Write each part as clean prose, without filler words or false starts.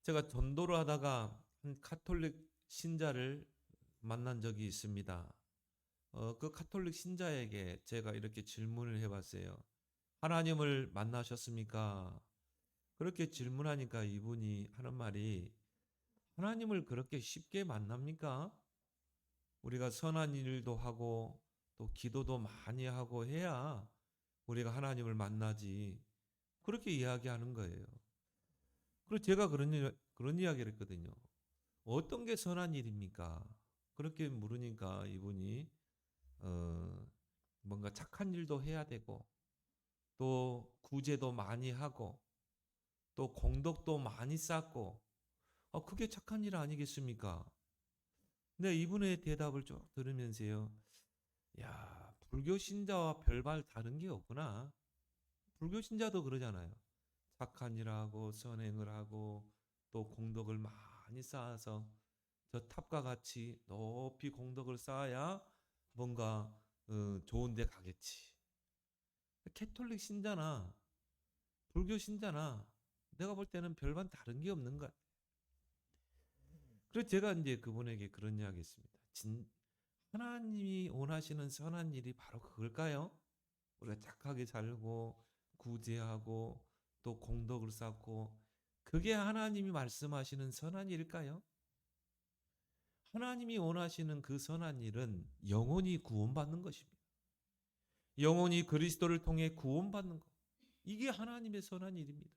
제가 전도를 하다가 한 카톨릭 신자를 만난 적이 있습니다. 그 카톨릭 신자에게 제가 이렇게 질문을 해봤어요. 하나님을 만나셨습니까? 그렇게 질문하니까 이분이 하는 말이, 하나님을 그렇게 쉽게 만납니까? 우리가 선한 일도 하고 또 기도도 많이 하고 해야 우리가 하나님을 만나지. 그렇게 이야기하는 거예요. 그리고 제가 그런 이야기를 했거든요. 어떤 게 선한 일입니까? 그렇게 물으니까 이분이 어, 뭔가 착한 일도 해야 되고 또 구제도 많이 하고 또 공덕도 많이 쌓고 그게 착한 일 아니겠습니까? 근데 이분의 대답을 쭉 들으면서요. 야, 불교 신자와 별반 다른 게 없구나. 불교 신자도 그러잖아요. 착한 일 하고 선행을 하고 또 공덕을 많이 쌓아서 저 탑과 같이 높이 공덕을 쌓아야 뭔가 좋은 데 가겠지. 캐톨릭 신자나 불교 신자나 내가 볼 때는 별반 다른 게 없는 것 같아요. 그래서 제가 이제 그분에게 그런 이야기 했습니다. 하나님이 원하시는 선한 일이 바로 그걸까요? 우리가 착하게 살고 구제하고 또 공덕을 쌓고 그게 하나님이 말씀하시는 선한 일일까요? 하나님이 원하시는 그 선한 일은 영혼이 구원받는 것입니다. 영혼이 그리스도를 통해 구원받는 것. 이게 하나님의 선한 일입니다.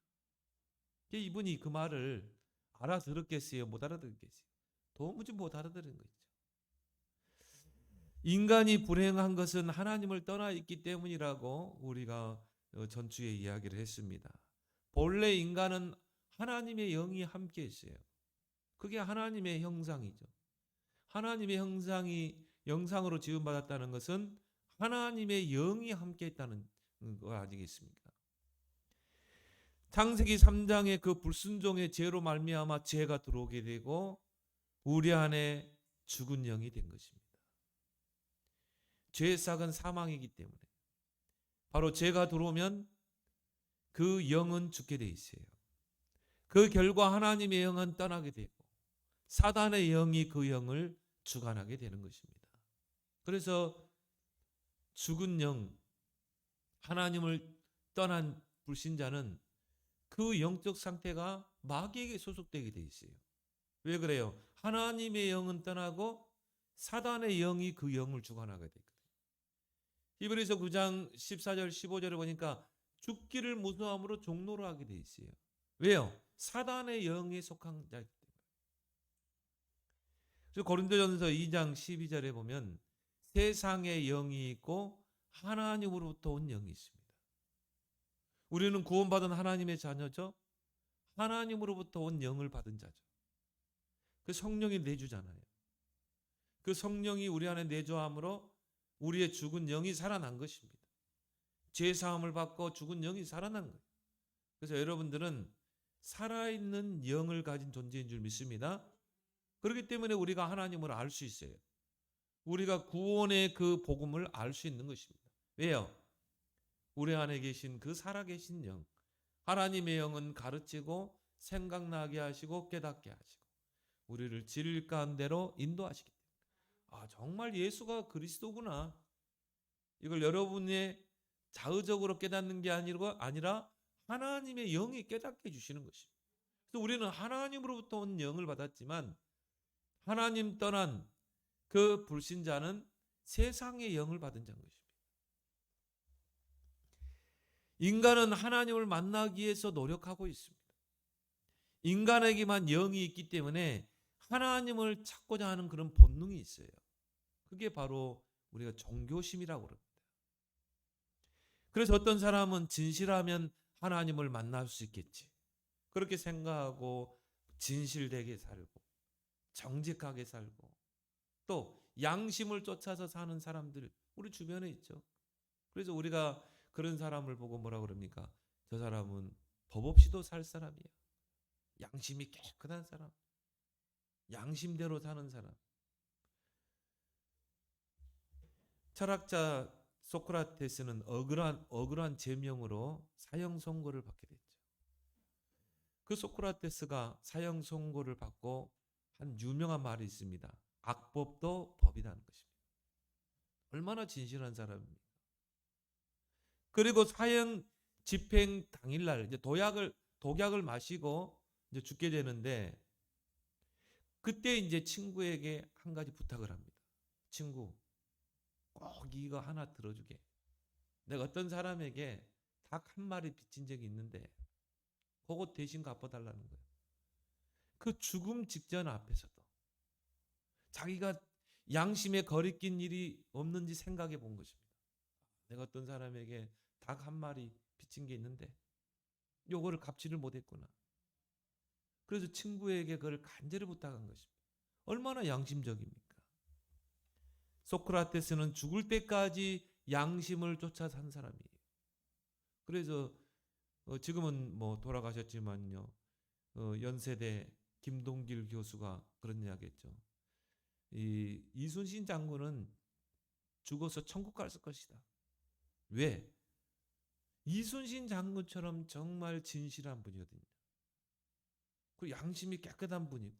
이분이 그 말을 알아들었겠어요? 못 알아들었겠어요? 도무지 못 알아들은 거죠. 인간이 불행한 것은 하나님을 떠나 있기 때문이라고 우리가 전주에 이야기를 했습니다. 본래 인간은 하나님의 영이 함께 있어요. 그게 하나님의 형상이죠. 하나님의 영상으로 지음받았다는 것은 하나님의 영이 함께 있다는 거 아니겠습니까? 창세기 3장의 그 불순종의 죄로 말미암아 죄가 들어오게 되고 우리 안에 죽은 영이 된 것입니다. 죄의 삭은 사망이기 때문에 바로 죄가 들어오면 그 영은 죽게 돼 있어요. 그 결과 하나님의 영은 떠나게 되고 사단의 영이 그 영을 주관하게 되는 것입니다. 그래서 죽은 영, 하나님을 떠난 불신자는 그 영적 상태가 마귀에게 소속되게 돼 있어요. 왜 그래요? 하나님의 영은 떠나고 사단의 영이 그 영을 주관하게 되거든요. 히브리서 9장 14절 15절을 보니까 죽기를 무서함으로 종노로 하게 돼 있어요. 왜요? 사단의 영에 속한 자이기 때문에. 그래서 고린도전서 2장 12절에 보면 세상의 영이 있고 하나님으로부터 온 영이 있습니다. 우리는 구원받은 하나님의 자녀죠. 하나님으로부터 온 영을 받은 자죠. 그 성령이 내주잖아요. 그 성령이 우리 안에 내주함으로 우리의 죽은 영이 살아난 것입니다. 죄 사함을 받고 죽은 영이 살아난 거예요. 그래서 여러분들은 살아있는 영을 가진 존재인 줄 믿습니다. 그렇기 때문에 우리가 하나님을 알 수 있어요. 우리가 구원의 그 복음을 알 수 있는 것입니다. 왜요? 우리 안에 계신 그 살아계신 영, 하나님의 영은 가르치고 생각나게 하시고 깨닫게 하시고 우리를 진리가운 대로 인도하시기 때문에 정말 예수가 그리스도구나. 이걸 여러분의 자의적으로 깨닫는 게 아니라 하나님의 영이 깨닫게 해주시는 것입니다. 그래서 우리는 하나님으로부터 온 영을 받았지만 하나님 떠난 그 불신자는 세상의 영을 받은 자인 것입니다. 인간은 하나님을 만나기 위해서 노력하고 있습니다. 인간에게만 영이 있기 때문에 하나님을 찾고자 하는 그런 본능이 있어요. 그게 바로 우리가 종교심이라고 그럽니다. 그래서 어떤 사람은 진실하면 하나님을 만날 수 있겠지. 그렇게 생각하고 진실되게 살고 정직하게 살고 또 양심을 쫓아서 사는 사람들 우리 주변에 있죠. 그래서 우리가 그런 사람을 보고 뭐라 그럽니까? 저 사람은 법 없이도 살 사람이야. 양심이 깨끗한 사람. 양심대로 사는 사람. 철학자 소크라테스는 억울한 제명으로 사형 선고를 받게 됐죠. 그 소크라테스가 사형 선고를 받고 한 유명한 말이 있습니다. 악법도 법이라는 것입니다. 얼마나 진실한 사람입니까? 그리고 사형 집행 당일날 이제 독약을 마시고 이제 죽게 되는데, 그때 이제 친구에게 한 가지 부탁을 합니다. 친구, 꼭 이거 하나 들어주게. 내가 어떤 사람에게 닭 한 마리 빚진 적이 있는데 그거 대신 갚아달라는 거예요. 그 죽음 직전 앞에서도 자기가 양심에 거리낀 일이 없는지 생각해 본 것입니다. 내가 어떤 사람에게 닭 한 마리 빚진 게 있는데 요거를 갚지를 못했구나. 그래서 친구에게 그걸 간절히 부탁한 것입니다. 얼마나 양심적입니까? 소크라테스는 죽을 때까지 양심을 쫓아 산 사람이에요. 그래서 지금은 뭐 돌아가셨지만요. 연세대 김동길 교수가 그런 이야기했죠. 이 이순신 장군은 죽어서 천국 갔을 것이다. 왜? 이순신 장군처럼 정말 진실한 분이거든요. 그 양심이 깨끗한 분이고,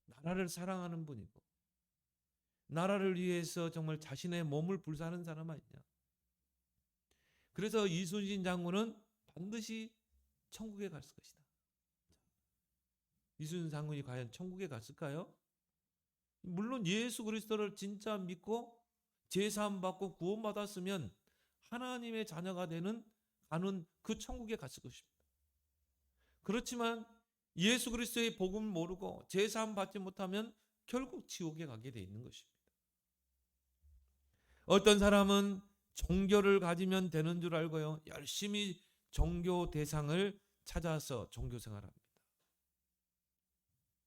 나라를 사랑하는 분이고, 나라를 위해서 정말 자신의 몸을 불사하는 사람 아니냐. 그래서 이순신 장군은 반드시 천국에 갔을 것이다. 이순신 장군이 과연 천국에 갔을까요? 물론 예수 그리스도를 진짜 믿고 제사함 받고 구원받았으면 하나님의 자녀가 가는 그 천국에 갔을 것입니다. 그렇지만 예수 그리스도의 복음을 모르고 제사함 받지 못하면 결국 지옥에 가게 돼 있는 것입니다. 어떤 사람은 종교를 가지면 되는 줄 알고요, 열심히 종교 대상을 찾아서 종교 생활합니다.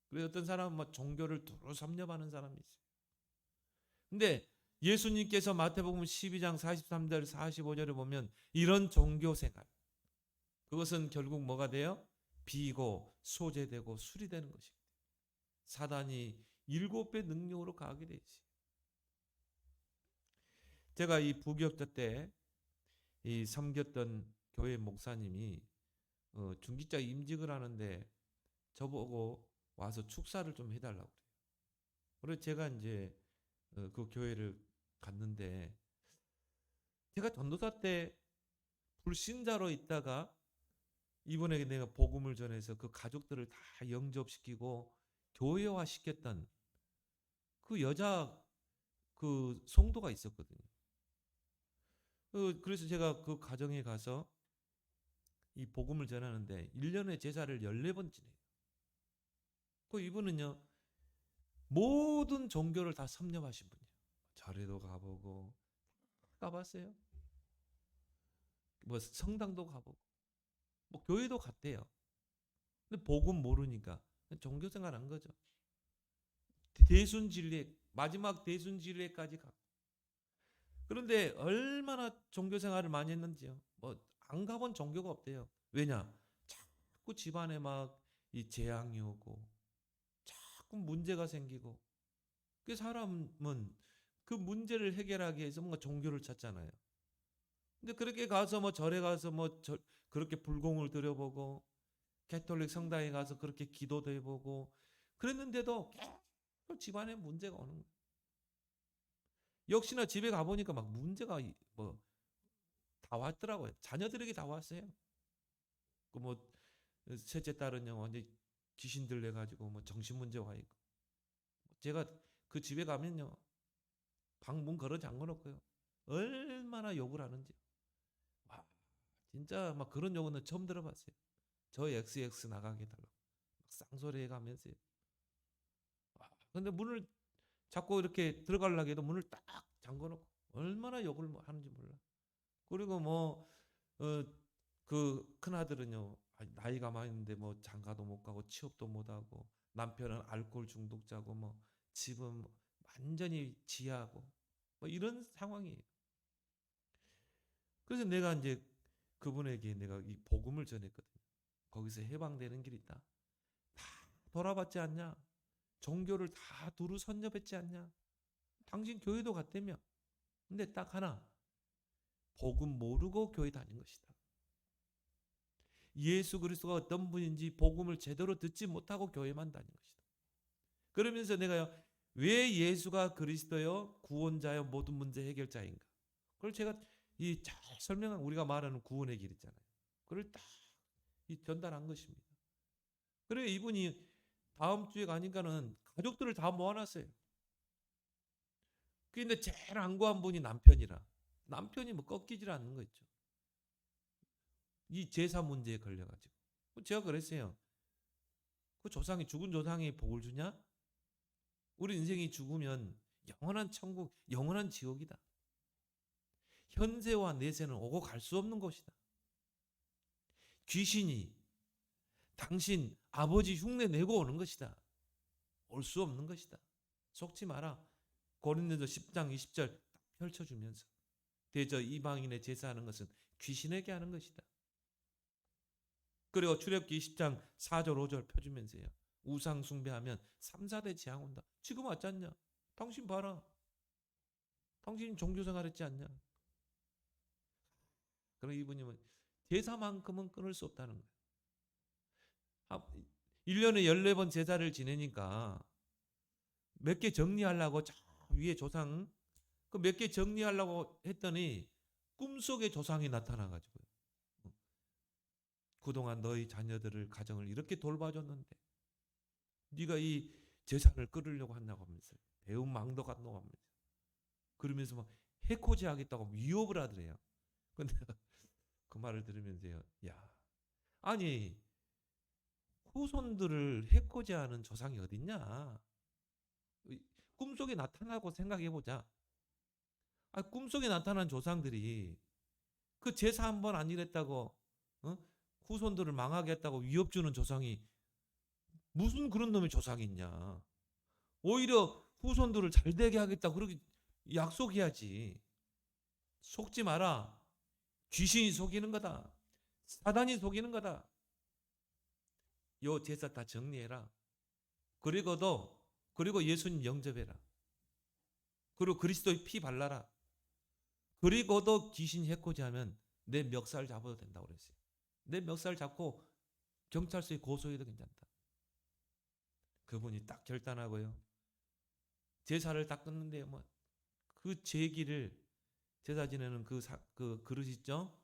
그래서 어떤 사람은 뭐 종교를 두루 섭렵하는 사람이 있어요. 근데 예수님께서 마태복음 12장 43절 45절에 보면 이런 종교 생활, 그것은 결국 뭐가 돼요? 비고 소재되고 술이 되는 것입니다. 사단이 7배 능력으로 가게 되지. 제가 이 부교육자 때 이 섬겼던 교회 목사님이 중기자 임직을 하는데 저보고 와서 축사를 좀 해달라고 그래요. 그래서 제가 이제 그 교회를 갔는데, 제가 전도사 때 불신자로 있다가 이번에 내가 복음을 전해서 그 가족들을 다 영접시키고 교회화 시켰던 그 여자 그 성도가 있었거든요. 그래서 제가 그 가정에 가서 이 복음을 전하는데 1년에 제사를 14번 지내요. 그 이분은요, 모든 종교를 다 섭렵하신 분이에요. 절에도 가보고, 가봤어요. 뭐 성당도 가보고, 뭐 교회도 갔대요. 근데 복음 모르니까 종교 생활 한 거죠. 대순진리에, 마지막 대순진리에까지 가고. 그런데 얼마나 종교 생활을 많이 했는지요. 뭐 안 가본 종교가 없대요. 왜냐? 자꾸 집안에 막 이 재앙이 오고, 자꾸 문제가 생기고. 그 사람은 그 문제를 해결하기 위해서 뭔가 종교를 찾잖아요. 근데 그렇게 가서 뭐 절에 가서 그렇게 불공을 들여보고, 개톨릭 성당에 가서 그렇게 기도도 해보고 그랬는데도 계속 집안에 문제가 오는 거예요. 역시나 집에 가보니까 막 문제가 뭐 다 왔더라고요. 자녀들에게 다 왔어요. 그 뭐 셋째 딸은요 완전 귀신 들려가지고 뭐 정신 문제 와 있고, 제가 그 집에 가면요 방 문 걸어 잠궈 놓고요 얼마나 욕을 하는지, 와 진짜 막 그런 욕은 처음 들어봤어요. 저 XX 나가게 해달라고 쌍소리 해가면서요. 근데 문을 자꾸 이렇게 들어가려고 해도 문을 딱 잠궈놓고 얼마나 욕을 하는지 몰라. 그리고 그 큰아들은요 나이가 많은데 뭐 장가도 못 가고 취업도 못 하고, 남편은 알코올 중독자고, 뭐 집은 완전히 지하고 뭐 이런 상황이에요. 그래서 내가 이제 그분에게 내가 이 복음을 전했거든요. 거기서 해방되는 길이 있다. 다 돌아봤지 않냐? 종교를 다 두루 선nhập 했지 않냐? 당신 교회도 갔다며. 근데 딱 하나, 복음 모르고 교회 다닌 것이다. 예수 그리스도가 어떤 분인지 복음을 제대로 듣지 못하고 교회만 다닌 것이다. 그러면서 내가요, 왜 예수가 그리스도요, 구원자요, 모든 문제 해결자인가? 그걸 제가 이 잘 설명한, 우리가 말하는 구원의 길 있잖아요. 그걸 딱 전달한 것입니다. 그래 이분이 다음 주에 가니까는 가족들을 다 모아놨어요. 근데 제일 안 구한 분이 남편이라. 남편이 뭐 꺾이질 않는 거 있죠. 이 제사 문제에 걸려가지고. 제가 그랬어요. 그 조상이, 죽은 조상이 복을 주냐? 우리 인생이 죽으면 영원한 천국, 영원한 지옥이다. 현세와 내세는 오고 갈 수 없는 곳이다. 귀신이 당신 아버지 흉내 내고 오는 것이다. 올 수 없는 것이다. 속지 마라. 고린도서 10장 20절 딱 펼쳐주면서 대저 이방인의 제사하는 것은 귀신에게 하는 것이다. 그리고 출애굽기 20장 4절 5절 펴주면서요. 우상 숭배하면 3, 4대 재앙 온다. 지금 왔지 않냐? 당신 봐라. 당신 종교생활 했지 않냐? 그럼 이분이 제사만큼은 끊을 수 없다는 거예요. 1년에 14번 제사를 지내니까 몇 개 정리하려고 저 위에 조상 그 몇 개 정리하려고 했더니 꿈속에 조상이 나타나가지고요. 그동안 너희 자녀들을 가정을 이렇게 돌봐줬는데 네가 이 재산을 끌으려고 한다고 하면서 배은망덕 한다고 하면서 그러면서 막 해코지 하겠다고 위협을 하더래요. 근데 그 말을 들으면서요. 야, 아니 후손들을 해코지하는 조상이 어딨냐? 꿈속에 나타나고 생각해보자. 꿈속에 나타난 조상들이 그 제사 한 번 안 일했다고 후손들을 망하게 했다고 위협 주는 조상이 무슨 그런 놈의 조상이 있냐. 오히려 후손들을 잘 되게 하겠다 그렇게 약속해야지. 속지 마라. 귀신이 속이는 거다. 사단이 속이는 거다. 요 제사 다 정리해라. 그리고 예수님 영접해라. 그리고 그리스도의 피 발라라. 그리고도 귀신 해코지 하면 내 멱살 잡아도 된다고 그랬어요. 내 멱살 잡고 경찰서에 고소해도 괜찮다. 그분이 딱 결단하고요. 제사를 딱 끊는데요. 그 제기를 제사 지내는 그 그릇 있죠?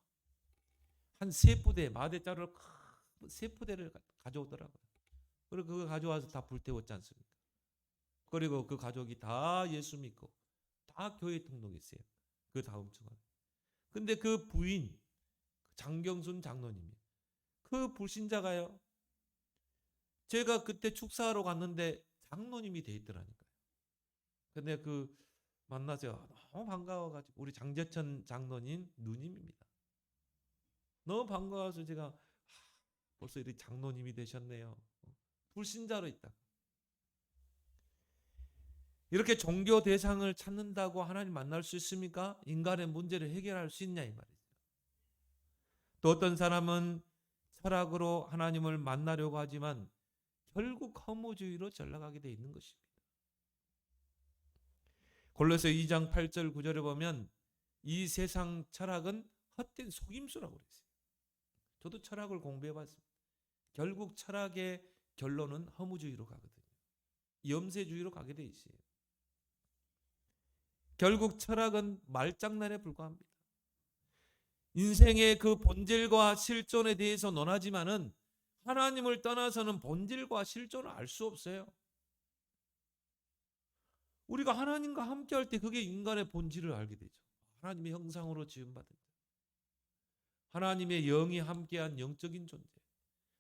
한 3부대 마대자루를 큰 3부대를 가져오더라고요. 그리고 그거 가져와서 다 불태웠지 않습니까? 그리고 그 가족이 다 예수 믿고 다 교회 등록했어요. 그 다음 주간. 근데 그 부인 장경순 장로님이 그 불신자가요. 제가 그때 축사하러 갔는데 장로님이 돼 있더라니까요. 근데 그 만나서 너무 반가워가지고 우리 장재천 장로님 누님입니다. 너무 반가워서 제가 벌써 이렇게 장로님이 되셨네요. 불신자로 있다. 이렇게 종교 대상을 찾는다고 하나님 만날 수 있습니까? 인간의 문제를 해결할 수 있냐 이 말이죠. 또 어떤 사람은 철학으로 하나님을 만나려고 하지만 결국 허무주의로 전락하게 돼 있는 것입니다. 골로새 2장 8절 9절에 보면 이 세상 철학은 헛된 속임수라고 그랬어요. 저도 철학을 공부해봤습니다. 결국 철학의 결론은 허무주의로 가거든요. 염세주의로 가게 돼 있어요. 결국 철학은 말장난에 불과합니다. 인생의 그 본질과 실존에 대해서 논하지만은 하나님을 떠나서는 본질과 실존을 알 수 없어요. 우리가 하나님과 함께할 때 그게 인간의 본질을 알게 되죠. 하나님의 형상으로 지음받은 자. 하나님의 영이 함께한 영적인 존재.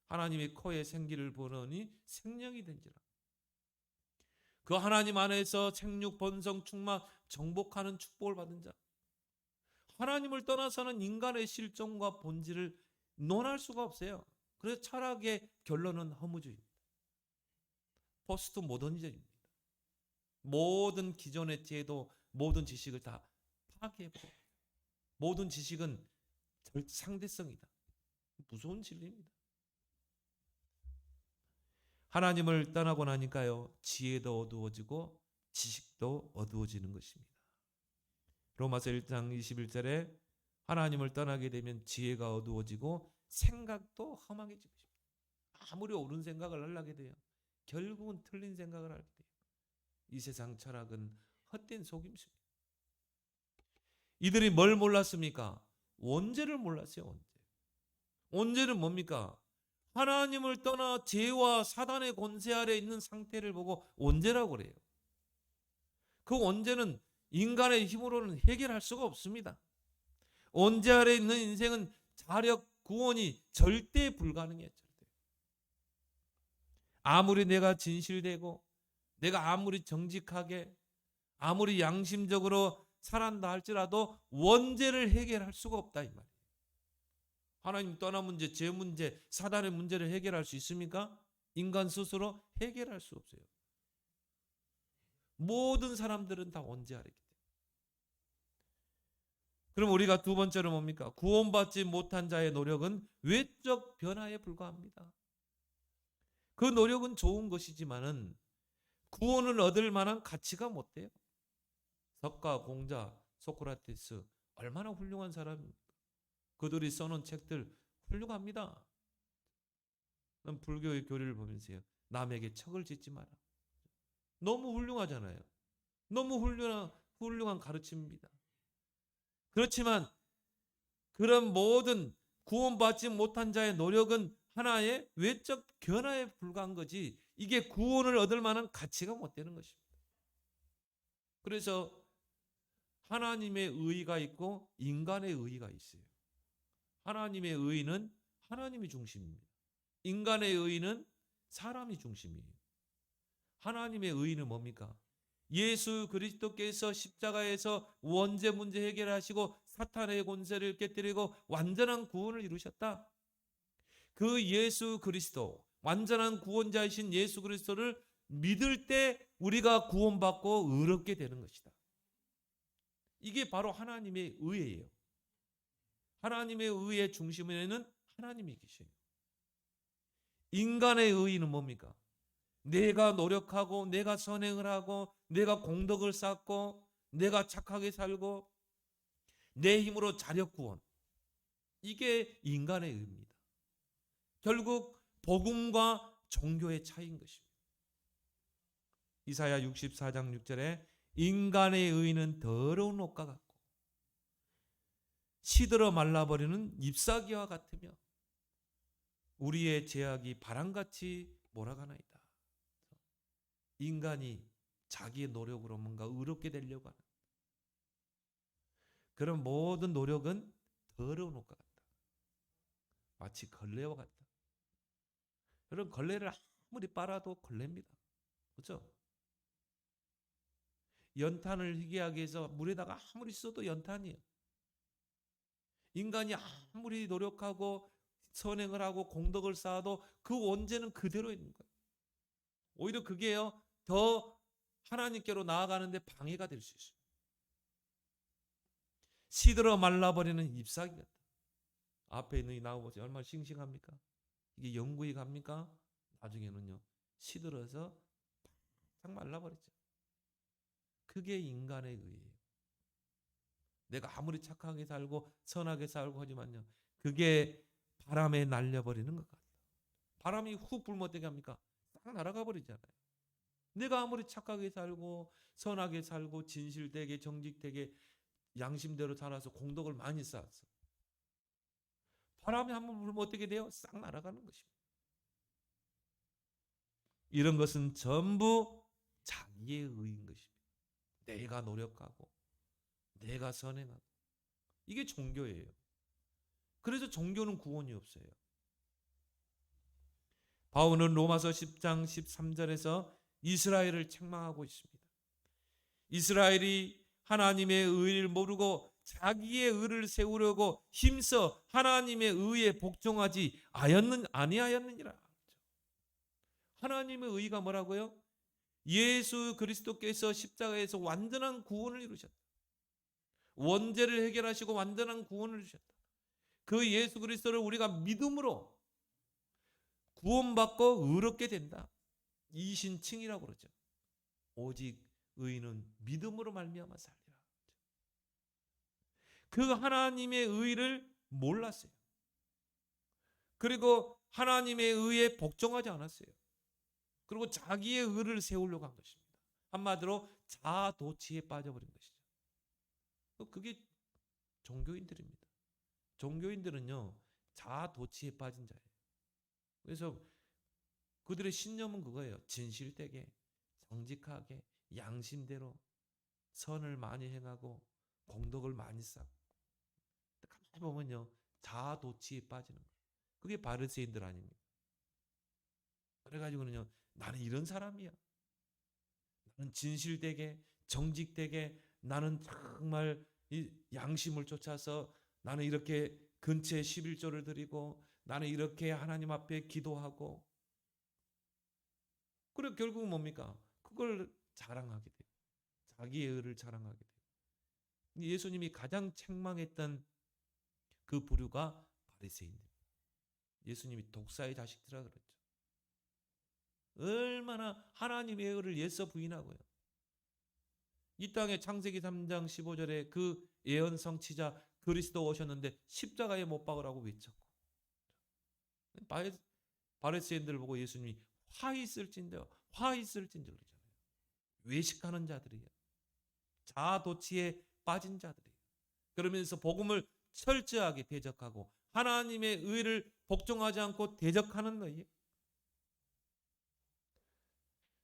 하나님의 코에 생기를 보느니 생명이 된지라. 그 하나님 안에서 생육, 번성, 충만, 정복하는 축복을 받은 자. 하나님을 떠나서는 인간의 실존과 본질을 논할 수가 없어요. 그래서 철학의 결론은 허무주의입니다. 포스트 모더니즘입니다. 모든 기존의 제도, 모든 지식을 다 파괴해버려요. 모든 지식은 상대성이다. 무서운 진리입니다. 하나님을 떠나고 나니까요, 지혜도 어두워지고 지식도 어두워지는 것입니다. 로마서 1장 21절에 하나님을 떠나게 되면 지혜가 어두워지고 생각도 험하게 집니다. 아무리 옳은 생각을 하려게 돼요. 결국은 틀린 생각을 하게 돼요. 이 세상 철학은 헛된 속임수입니다. 이들이 뭘 몰랐습니까? 원죄를 몰랐어요. 원죄. 원죄는 뭡니까? 하나님을 떠나 죄와 사단의 권세 아래 있는 상태를 보고 원죄라고 그래요. 그 원죄는 인간의 힘으로는 해결할 수가 없습니다. 원죄 아래 있는 인생은 자력 구원이 절대 불가능해요. 절대. 아무리 내가 진실되고 내가 아무리 정직하게 아무리 양심적으로 살았다 할지라도 원죄를 해결할 수가 없다 이 말이에요. 하나님 떠난 문제, 죄 문제, 사단의 문제를 해결할 수 있습니까? 인간 스스로 해결할 수 없어요. 모든 사람들은 다 원죄 아래기 때문에. 그럼 우리가 두 번째로 뭡니까? 구원받지 못한 자의 노력은 외적 변화에 불과합니다. 그 노력은 좋은 것이지만은 구원을 얻을 만한 가치가 못 돼요. 석가, 공자, 소크라테스 얼마나 훌륭한 사람입니까? 그들이 써놓은 책들 훌륭합니다. 불교의 교리를 보면서요. 남에게 척을 짓지 마라. 너무 훌륭하잖아요. 너무 훌륭한 가르침입니다. 그렇지만 그런 모든 구원받지 못한 자의 노력은 하나의 외적 변화에 불과한 거지 이게 구원을 얻을 만한 가치가 못 되는 것입니다. 그래서 하나님의 의의가 있고 인간의 의의가 있어요. 하나님의 의의는 하나님이 중심입니다. 인간의 의의는 사람이 중심이에요. 하나님의 의의는 뭡니까? 예수 그리스도께서 십자가에서 원죄 문제 해결하시고 사탄의 권세를 깨뜨리고 완전한 구원을 이루셨다. 그 예수 그리스도, 완전한 구원자이신 예수 그리스도를 믿을 때 우리가 구원받고 의롭게 되는 것이다. 이게 바로 하나님의 의예요. 하나님의 의의 중심에는 하나님이 계셔요. 인간의 의의는 뭡니까? 내가 노력하고 내가 선행을 하고 내가 공덕을 쌓고 내가 착하게 살고 내 힘으로 자력 구원. 이게 인간의 의입니다. 결국 복음과 종교의 차이인 것입니다. 이사야 64장 6절에 인간의 의는 더러운 옷과 같고 시들어 말라버리는 잎사귀와 같으며 우리의 죄악이 바람같이 몰아가나이다. 인간이 자기의 노력으로 뭔가 의롭게 되려고 하는 그런 모든 노력은 더러운 옷과 같다. 마치 걸레와 같다. 여러분 걸레를 아무리 빨아도 걸레입니다. 그렇죠? 연탄을 희귀하게 해서 물에다가 아무리 써도 연탄이에요. 인간이 아무리 노력하고 선행을 하고 공덕을 쌓아도 그 원죄는 그대로 있는 거예요. 오히려 그게요 더 하나님께로 나아가는데 방해가 될 수 있어요. 시들어 말라버리는 잎사귀 같다. 앞에 있는 이 나무보세요. 얼마나 싱싱합니까? 이게 영구히 갑니까? 나중에는요 시들어서 딱 말라버리죠. 그게 인간의 의예요. 내가 아무리 착하게 살고 선하게 살고 하지만요 그게 바람에 날려버리는 것 같아요. 바람이 훅 불면 어떻게 합니까? 싹 날아가 버리잖아요. 내가 아무리 착하게 살고 선하게 살고 진실되게 정직되게 양심대로 살아서 공덕을 많이 쌓았어. 바람이 한번 불면 어떻게 돼요? 싹 날아가는 것입니다. 이런 것은 전부 자기의 의인 것입니다. 내가 노력하고 내가 선행하고 이게 종교예요. 그래서 종교는 구원이 없어요. 바울은 로마서 10장 13절에서 이스라엘을 책망하고 있습니다. 이스라엘이 하나님의 의를 모르고 자기의 의를 세우려고 힘써 하나님의 의에 복종하지 아니하였느니라. 하나님의 의가 뭐라고요? 예수 그리스도께서 십자가에서 완전한 구원을 이루셨다. 원죄를 해결하시고 완전한 구원을 주셨다. 그 예수 그리스도를 우리가 믿음으로 구원받고 의롭게 된다. 이신칭이라고 그러죠. 오직 의인은 믿음으로 말미암아 살리라. 그 하나님의 의를 몰랐어요. 그리고 하나님의 의에 복종하지 않았어요. 그리고 자기의 의를 세우려고 한 것입니다. 한마디로 자아도취에 빠져버린 것이죠. 그게 종교인들입니다. 종교인들은요, 자아도취에 빠진 자예요. 그래서 그들의 신념은 그거예요. 진실되게, 정직하게, 양심대로 선을 많이 행하고 공덕을 많이 쌓고. 가만히 보면요, 자아도취에 빠지는 거예요. 그게 바리새인들 아닙니까? 그래가지고는요, 나는 이런 사람이야. 나는 진실되게, 정직되게, 나는 정말 이 양심을 쫓아서 나는 이렇게 근처에 11조를 드리고 나는 이렇게 하나님 앞에 기도하고. 그래 결국은 뭡니까? 그걸 자랑하게 돼요. 자기의 의를 자랑하게 돼요. 예수님이 가장 책망했던 그 부류가 바리새인들. 예수님이 독사의 자식들이라 그랬죠. 얼마나 하나님의 의를 애써 부인하고요. 이 땅에 창세기 3장 15절에 그 예언 성취자 그리스도 오셨는데 십자가에 못 박으라고 외쳤고, 바리새인들을 보고 예수님이 화 있을진저 그러잖아요. 외식하는 자들이에요. 자아도취에 빠진 자들이에요. 그러면서 복음을 철저하게 대적하고 하나님의 의를 복종하지 않고 대적하는 거예요.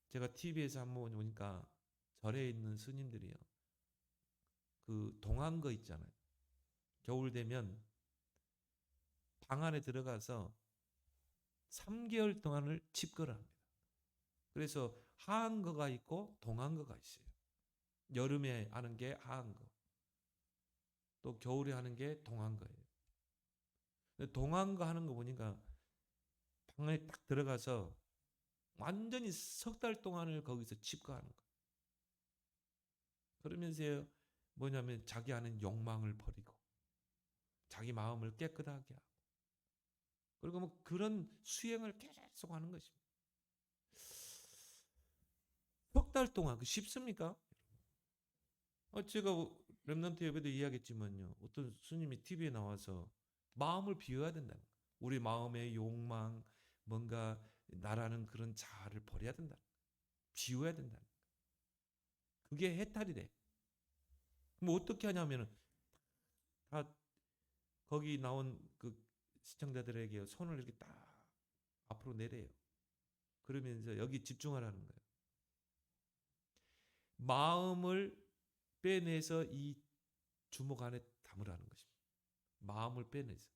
제가 TV에서 한번 보니까 절에 있는 스님들이요, 그 동한 거 있잖아요. 겨울 되면 방 안에 들어가서 3개월 동안을 집거를 합니다. 그래서 하한 거가 있고 동한 거가 있어요. 여름에 하는 게 하한 거, 또 겨울에 하는 게 동한 거예요. 동한 거 하는 거 보니까 방에 딱 들어가서 완전히 석 달 동안을 거기서 집거하는 거. 그러면서 뭐냐면 자기 안에 욕망을 버리고 자기 마음을 깨끗하게 하고, 그리고 뭐 그런 수행을 계속 하는 것입니다. 석 달 동안 그 쉽습니까? 제가 렘넌트 예배도 이야기했지만요, 어떤 스님이 TV에 나와서 마음을 비워야 된다. 우리 마음의 욕망, 뭔가 나라는 그런 자아를 버려야 된다. 비워야 된다. 그게 해탈이 돼. 뭐 어떻게 하냐면은 다 거기 나온 그 시청자들에게 손을 이렇게 딱 앞으로 내려요. 그러면서 여기 집중하라는 거예요. 마음을 빼내서 이 주먹 안에 담으라는 것입니다. 마음을 빼내서.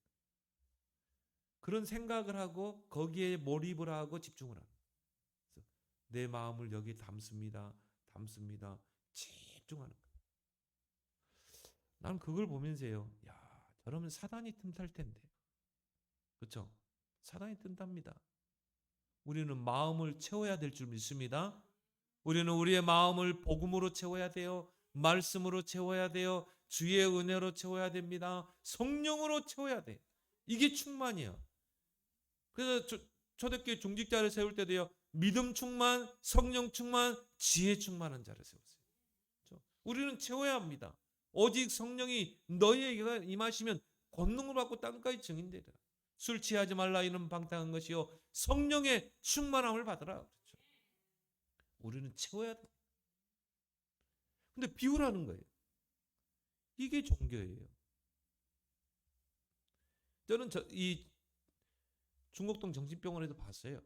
그런 생각을 하고 거기에 몰입을 하고 집중을 하는 거예요. 내 마음을 여기 담습니다. 집중하는 거예요. 난 그걸 보면서요, 야, 저러면 사단이 틈탈 텐데. 그렇죠? 사단이 뜬답니다. 우리는 마음을 채워야 될 줄 믿습니다. 우리는 우리의 마음을 복음으로 채워야 돼요. 말씀으로 채워야 돼요. 주의 은혜로 채워야 됩니다. 성령으로 채워야 돼. 이게 충만이야. 그래서 초대교회 중직자를 세울 때도요, 믿음 충만, 성령 충만, 지혜 충만한 자를 세웠어요. 그렇죠? 우리는 채워야 합니다. 오직 성령이 너희에게 임하시면 권능을 받고 땅까지 증인되리라. 술 취하지 말라, 이는 방탕한 것이요 성령의 충만함을 받으라. 그렇죠? 우리는 채워야 돼. 근데 비우라는 거예요. 이게 종교예요. 저는 이 중곡동 정신병원에서 봤어요.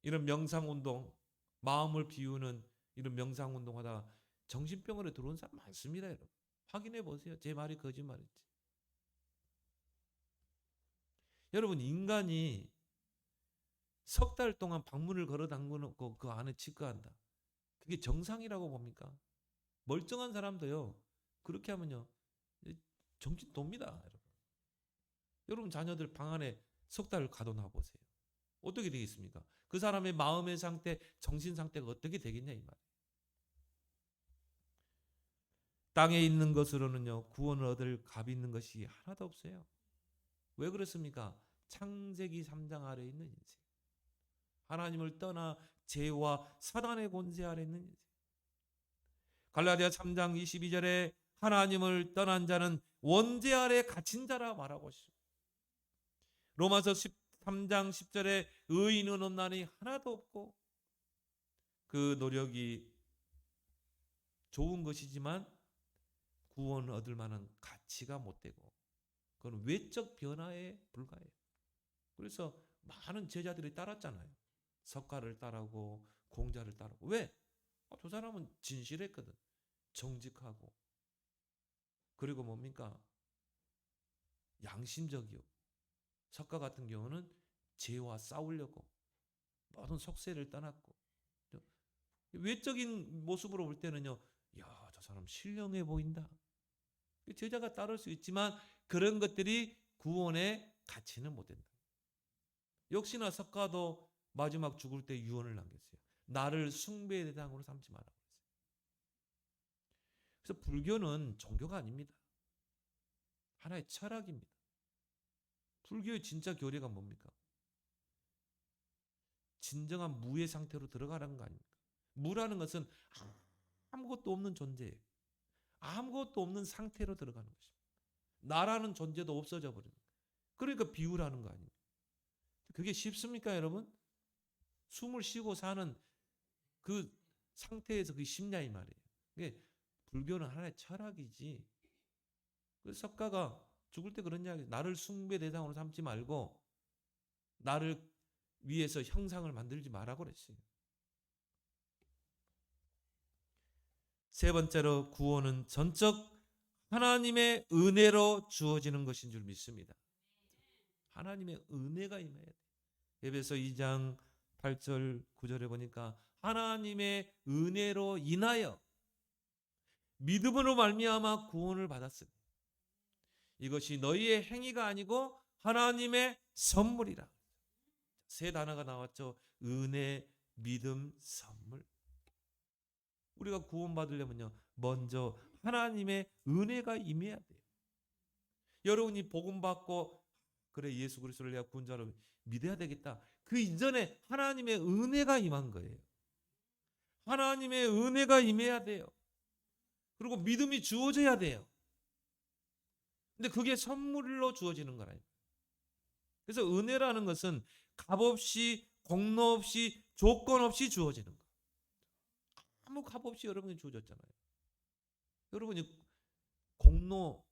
이런 명상운동, 마음을 비우는 이런 명상운동 하다가 정신병원에 들어온 사람 많습니다. 여러분. 확인해 보세요. 제 말이 거짓말인지. 여러분, 인간이 석 달 동안 방문을 걸어 담그놓고 그 안에 치과한다. 그게 정상이라고 봅니까? 멀쩡한 사람도요, 그렇게 하면요, 정신 돕니다. 여러분. 여러분 자녀들 방 안에 석 달을 가둬놔 보세요. 어떻게 되겠습니까? 그 사람의 마음의 상태, 정신 상태가 어떻게 되겠냐 이 말이에요. 땅에 있는 것으로는요, 구원을 얻을 값이 있는 것이 하나도 없어요. 왜 그렇습니까? 창세기 3장 아래에 있는 인생. 하나님을 떠나 죄와 사단의 권세 아래 있는 인생. 갈라디아 3장 22절에 하나님을 떠난 자는 원죄 아래 갇힌 자라 말하고 있습니다. 로마서 13장 10절에 의인은 없나니 하나도 없고, 그 노력이 좋은 것이지만 구원 얻을 만한 가치가 못 되고, 그건 외적 변화에 불과해요. 그래서 많은 제자들이 따랐잖아요. 석가를 따르고 공자를 따르고. 왜? 저 사람은 진실했거든. 정직하고. 그리고 뭡니까? 양심적이요. 석가 같은 경우는 죄와 싸우려고 모든 속세를 떠났고, 외적인 모습으로 볼 때는요, 야, 저 사람 신령해 보인다. 제자가 따를 수 있지만 그런 것들이 구원의 가치는 못 된다. 역시나 석가도 마지막 죽을 때 유언을 남겼어요. 나를 숭배의 대상으로 삼지 마라. 그래서 불교는 종교가 아닙니다. 하나의 철학입니다. 불교의 진짜 교리가 뭡니까? 진정한 무의 상태로 들어가라는 거 아닙니까? 무라는 것은 아무것도 없는 존재예요. 아무것도 없는 상태로 들어가는 것입니다. 나라는 존재도 없어져 버립니다. 그러니까 비유라는 거 아닙니까? 그게 쉽습니까, 여러분? 숨을 쉬고 사는 그 상태에서 그게 쉽냐 이 말이에요. 그게 불교는 하나의 철학이지. 그래서 석가가 죽을 때 그런 이야기, 나를 숭배 대상으로 삼지 말고 나를 위해서 형상을 만들지 마라고 그랬어요. 세 번째로, 구원은 전적 하나님의 은혜로 주어지는 것인 줄 믿습니다. 하나님의 은혜가 임해야 돼. 에베소 2장 8절 9절에 보니까 하나님의 은혜로 인하여 믿음으로 말미암아 구원을 받았으니 이것이 너희의 행위가 아니고 하나님의 선물이라. 세 단어가 나왔죠. 은혜, 믿음, 선물. 우리가 구원받으려면요, 먼저 하나님의 은혜가 임해야 돼요. 여러분이 복음 받고 그래 예수 그리스도를 내가 구원자로 믿어야 되겠다, 그 이전에 하나님의 은혜가 임한 거예요. 하나님의 은혜가 임해야 돼요. 그리고 믿음이 주어져야 돼요. 근데 그게 선물로 주어지는 거라요. 그래서 은혜라는 것은 값 없이, 공로 없이, 조건 없이 주어지는 거. 아무 값 없이 여러분이 주어졌잖아요. 여러분이 공로,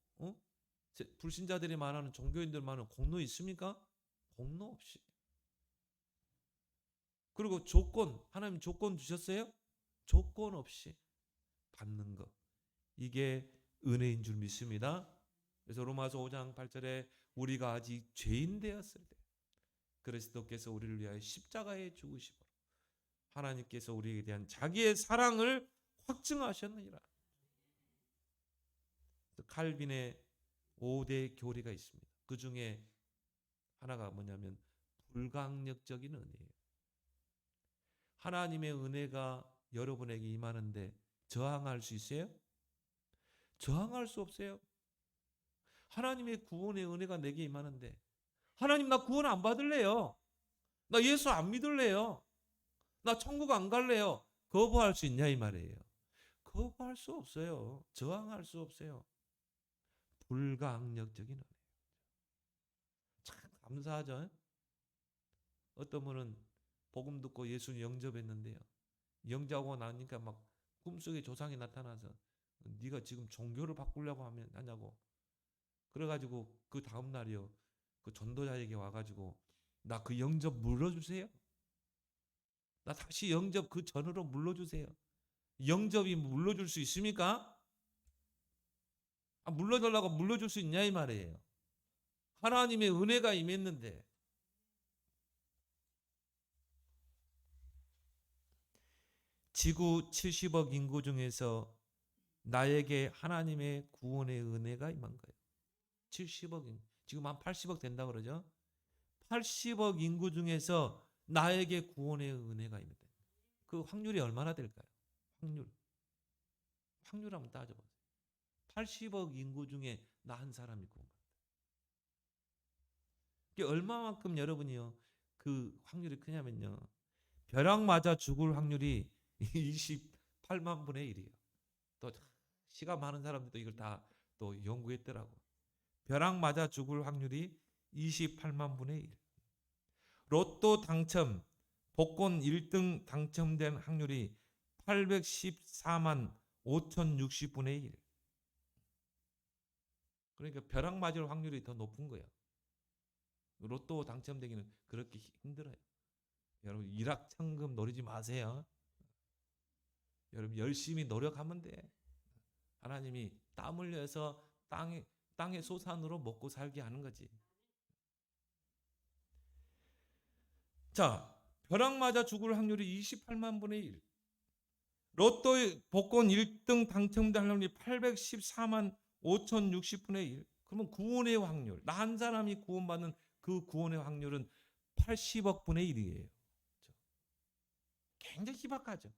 불신자들이 말하는, 종교인들 말하는 공로 있습니까? 공로 없이. 그리고 조건, 하나님 조건 주셨어요? 조건 없이 받는 것. 이게 은혜인 줄 믿습니다. 그래서 로마서 5장 8절에 우리가 아직 죄인 되었을 때 그리스도께서 우리를 위하여 십자가에 죽으시고 하나님께서 우리에 대한 자기의 사랑을 확증하셨느니라. 칼빈의 5대 교리가 있습니다. 그 중에 하나가 뭐냐면 불강력적인 은혜예요. 하나님의 은혜가 여러분에게 임하는데 저항할 수 있어요? 저항할 수 없어요. 하나님의 구원의 은혜가 내게 임하는데, 하나님 나 구원 안 받을래요. 나 예수 안 믿을래요. 나 천국 안 갈래요. 거부할 수 있냐 이 말이에요. 거부할 수 없어요. 저항할 수 없어요. 불가항력적인 은혜. 참 감사하죠. 어떤 분은 복음 듣고 예수 영접했는데요, 영접하고 나니까 막 꿈속에 조상이 나타나서 네가 지금 종교를 바꾸려고 하냐고. 그래가지고 그 다음 날이요, 그 전도자에게 와가지고 나 그 영접 물러주세요. 나 다시 영접 그 전으로 물러주세요. 영접이 물러줄 수 있습니까? 물러달라고 물러줄 수 있냐 이 말이에요. 하나님의 은혜가 임했는데. 지구 70억 인구 중에서 나에게 하나님의 구원의 은혜가 임한 거예요. 70억 인구. 지금 한 80억 된다 그러죠. 80억 인구 중에서 나에게 구원의 은혜가 임했다. 그 확률이 얼마나 될까요? 확률 한번 따져보세요. 80억 인구 중에 나 한 사람이 구원받았다. 이게 얼마만큼 여러분이요 그 확률이 크냐면요, 벼락 맞아 죽을 확률이 28만 분의 1이에요. 또 시간 많은 사람들도 이걸 다 또 연구했더라고. 벼락 맞아 죽을 확률이 28만 분의 1. 로또 당첨, 복권 1등 당첨된 확률이 814만 5,060분의 1. 그러니까 벼락 맞을 확률이 더 높은 거야. 로또 당첨되기는 그렇게 힘들어요. 여러분 일확천금 노리지 마세요. 여러분 열심히 노력하면 돼. 하나님이 땀 흘려서 땅의 소산으로 먹고 살게 하는 거지. 자, 벼락 맞아 죽을 확률이 28만 분의 1. 로또 복권 1등 당첨될 확률이 814만 5,060분의 1. 그러면 구원의 확률, 나 한 사람이 구원받는 그 구원의 확률은 80억 분의 1이에요. 굉장히 희박하죠.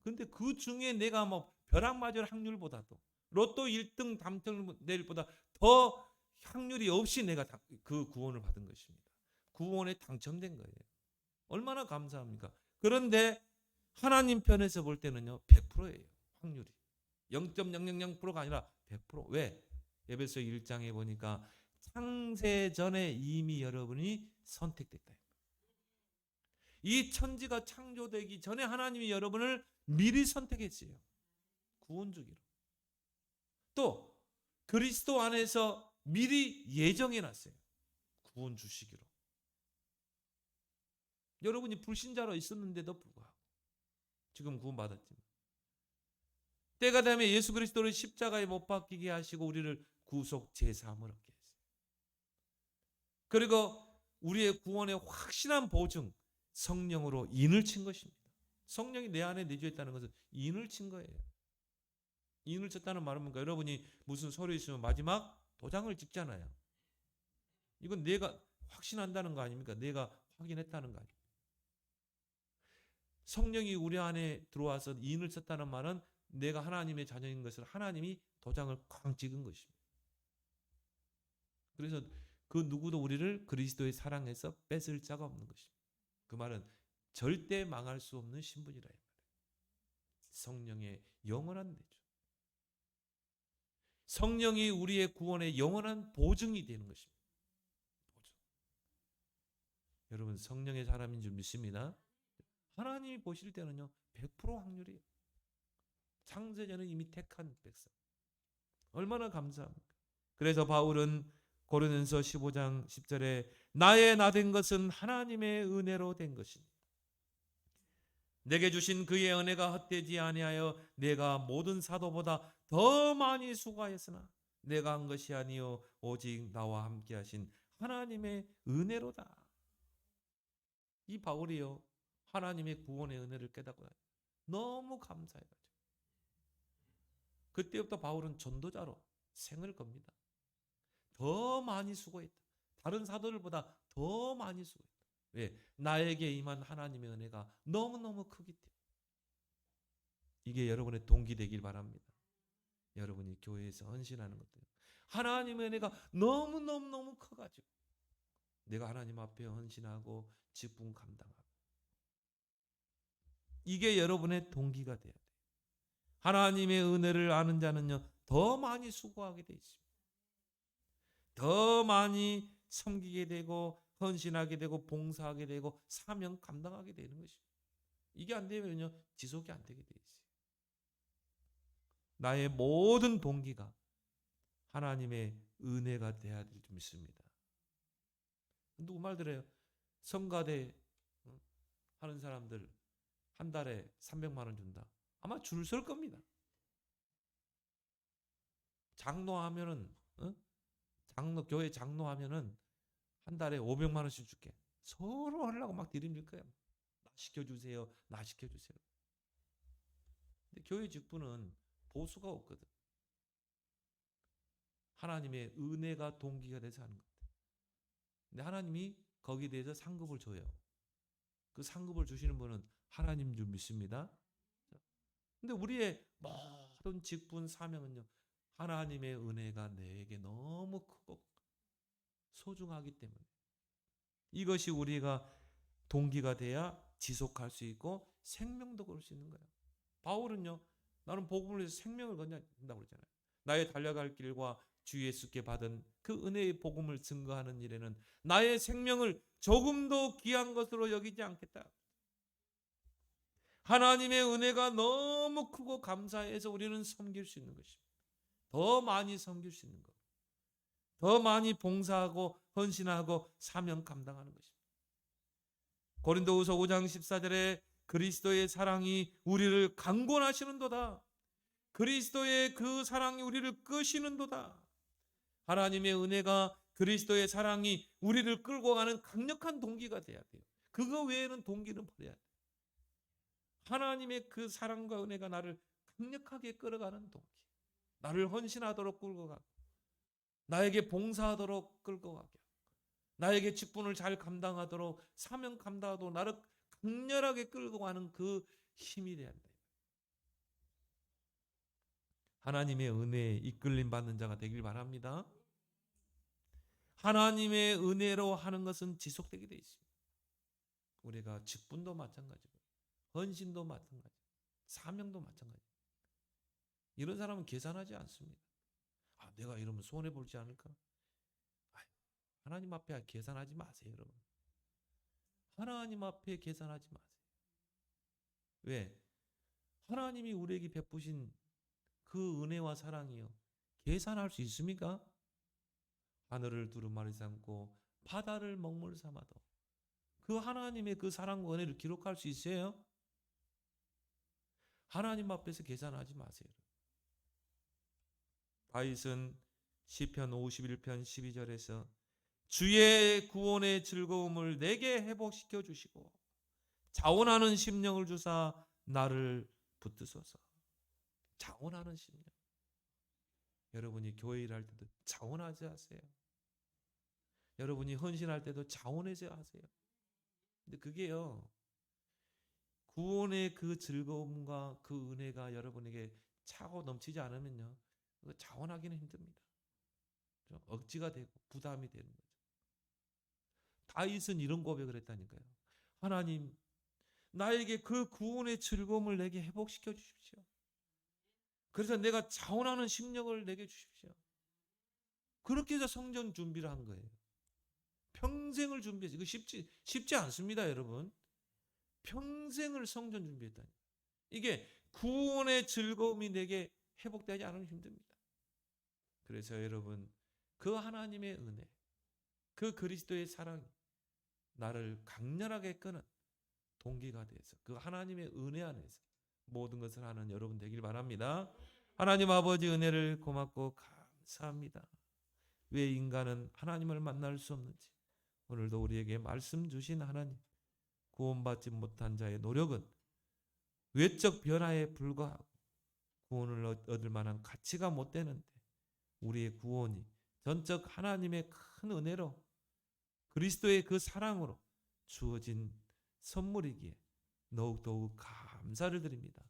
근데 그 중에 내가 뭐 벼락 맞을 확률보다도 로또 1등 당첨될 보다 더 확률이 없이 내가 그 구원을 받은 것입니다. 구원에 당첨된 거예요. 얼마나 감사합니까? 그런데 하나님 편에서 볼 때는요, 100%예요. 확률이. 0.000%가 아니라 100%. 왜? 에베소 1장에 보니까 창세 전에 이미 여러분이 선택됐다. 이 천지가 창조되기 전에 하나님이 여러분을 미리 선택했어요. 구원 주기로. 또 그리스도 안에서 미리 예정해 놨어요. 구원 주시기로. 여러분이 불신자로 있었는데도 불구하고 지금 구원받았지만 때가 되면 예수 그리스도를 십자가에 못 박히게 하시고 우리를 구속 제사함을 얻게 했어요. 그리고 우리의 구원의 확실한 보증, 성령으로 인을 친 것입니다. 성령이 내 안에 내주했다는 것은 인을 친 거예요. 인을 쳤다는 말은 뭔가, 여러분이 무슨 서류 있으면 마지막 도장을 찍잖아요. 이건 내가 확신한다는 거 아닙니까? 내가 확인했다는 거 아닙니까? 성령이 우리 안에 들어와서 인을 쳤다는 말은 내가 하나님의 자녀인 것을 하나님이 도장을 쾅 찍은 것입니다. 그래서 그 누구도 우리를 그리스도의 사랑에서 뺏을 자가 없는 것입니다. 그 말은 절대 망할 수 없는 신분이라 이 말이에요. 성령의 영원한 내주. 성령이 우리의 구원의 영원한 보증이 되는 것입니다. 보증. 여러분 성령의 사람인 줄 믿습니다. 하나님이 보실 때는요 100% 확률이에요. 창세전에 이미 택한 백성. 얼마나 감사합니까? 그래서 바울은 고린도전서 15장 10절에 나의 나 된 것은 하나님의 은혜로 된 것이니 내게 주신 그의 은혜가 헛되지 아니하여 내가 모든 사도보다 더 많이 수고하였으나 내가 한 것이 아니요 오직 나와 함께 하신 하나님의 은혜로다. 이 바울이요 하나님의 구원의 은혜를 깨닫고 너무 감사해가지고 그때부터 바울은 전도자로 생을 겁니다. 더 많이 수고했다. 다른 사도들보다 더 많이 수고했다. 왜? 나에게 임한 하나님의 은혜가 너무너무 크기 때문에. 이게 여러분의 동기 되길 바랍니다. 여러분이 교회에서 헌신하는 것들. 하나님의 은혜가 너무너무 커가지고 내가 하나님 앞에 헌신하고 직분 감당하고. 이게 여러분의 동기가 돼야 돼요. 하나님의 은혜를 아는 자는요 더 많이 수고하게 돼 있습니다. 더 많이 섬기게 되고 헌신하게 되고 봉사하게 되고 사명 감당하게 되는 것입니다. 이게 안 되면요 지속이 안 되게 돼 있어요. 나의 모든 동기가 하나님의 은혜가 돼야 될 줄 믿습니다. 누구 말 들어요? 성가대 하는 사람들 한 달에 300만 원 준다. 아마 줄 설 겁니다. 장로하면은 교회 장로하면은 한 달에 500만 원씩 줄게. 서로 하려고 막 들이밀 거야. 나 시켜주세요. 나 시켜주세요. 근데 교회 직분은 보수가 없거든. 하나님의 은혜가 동기가 돼서 하는 거거든. 근데 하나님이 거기에 대해서 상급을 줘요. 그 상급을 주시는 분은 하나님인 줄 믿습니다. 근데 우리의 모든 직분 사명은요. 하나님의 은혜가 내게 너무 크고 소중하기 때문에 이것이 우리가 동기가 돼야 지속할 수 있고 생명도 걸 수 있는 거예요. 바울은요. 나는 복음을 위해서 생명을 건진다고 그랬잖아요. 나의 달려갈 길과 주 예수께 받은 그 은혜의 복음을 증거하는 일에는 나의 생명을 조금도 귀한 것으로 여기지 않겠다. 하나님의 은혜가 너무 크고 감사해서 우리는 섬길 수 있는 것입니다. 더 많이 섬길 수 있는 것. 더 많이 봉사하고 헌신하고 사명 감당하는 것입니다. 고린도후서 5장 14절에 그리스도의 사랑이 우리를 강권하시는도다. 그리스도의 그 사랑이 우리를 끄시는도다. 하나님의 은혜가 그리스도의 사랑이 우리를 끌고 가는 강력한 동기가 돼야 돼요. 그거 외에는 동기는 버려야 돼요. 하나님의 그 사랑과 은혜가 나를 강력하게 끌어가는 동기. 나를 헌신하도록 끌고 가고 나에게 봉사하도록 끌고 가게 하고 나에게 직분을 잘 감당하도록 사명 감당하도록 나를 강렬하게 끌고 가는 그 힘이 돼야 한다. 하나님의 은혜에 이끌림 받는 자가 되길 바랍니다. 하나님의 은혜로 하는 것은 지속되게 되어 있습니다. 우리가 직분도 마찬가지고 헌신도 마찬가지, 사명도 마찬가지. 이런 사람은 계산하지 않습니다. 내가 이러면 손해 볼지 않을까? 하나님 앞에 계산하지 마세요, 여러분. 하나님 앞에 계산하지 마세요. 왜? 하나님이 우리에게 베푸신 그 은혜와 사랑이요, 계산할 수 있습니까? 하늘을 두루마리 삼고 바다를 먹물 삼아도 그 하나님의 그 사랑과 은혜를 기록할 수 있어요? 하나님 앞에서 계산하지 마세요. 다윗은 시편 51편 12절에서 주의 구원의 즐거움을 내게 회복시켜 주시고 자원하는 심령을 주사 나를 붙드소서. 자원하는 심령. 여러분이 교회 일할 때도 자원하지 하세요. 여러분이 헌신할 때도 자원해서 하세요. 근데 그게요, 구원의 그 즐거움과 그 은혜가 여러분에게 차고 넘치지 않으면요, 그거 자원하기는 힘듭니다. 억지가 되고 부담이 되는 거죠. 다윗은 이런 고백을 했다니까요. 하나님, 나에게 그 구원의 즐거움을 내게 회복시켜 주십시오. 그래서 내가 자원하는 심령을 내게 주십시오. 그렇게 해서 성전 준비를 한 거예요. 평생을 준비해서. 이거 쉽지 않습니다, 여러분. 평생을 성전 준비했다니. 이게 구원의 즐거움이 내게 회복되지 않으면 힘듭니다. 그래서 여러분, 그 하나님의 은혜, 그 그리스도의 사랑이 나를 강렬하게 끄는 동기가 돼서 그 하나님의 은혜 안에서 모든 것을 하는 여러분 되길 바랍니다. 하나님 아버지 은혜를 고맙고 감사합니다. 왜 인간은 하나님을 만날 수 없는지 오늘도 우리에게 말씀 주신 하나님, 구원받지 못한 자의 노력은 외적 변화에 불과하고 구원을 얻을 만한 가치가 못 되는데 우리의 구원이 전적 하나님의 큰 은혜로 그리스도의 그 사랑으로 주어진 선물이기에 더욱 감사를 드립니다.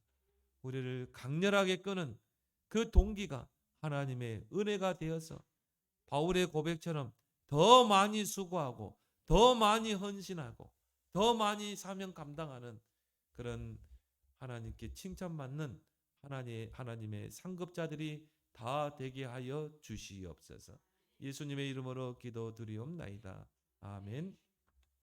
우리를 강렬하게 끄는 그 동기가 하나님의 은혜가 되어서 바울의 고백처럼 더 많이 수고하고 더 많이 헌신하고 더 많이 사명 감당하는 그런 하나님께 칭찬받는 하나님의 상급자들이 다 되게 하여 주시옵소서. 예수님의 이름으로 기도드리옵나이다. 아멘.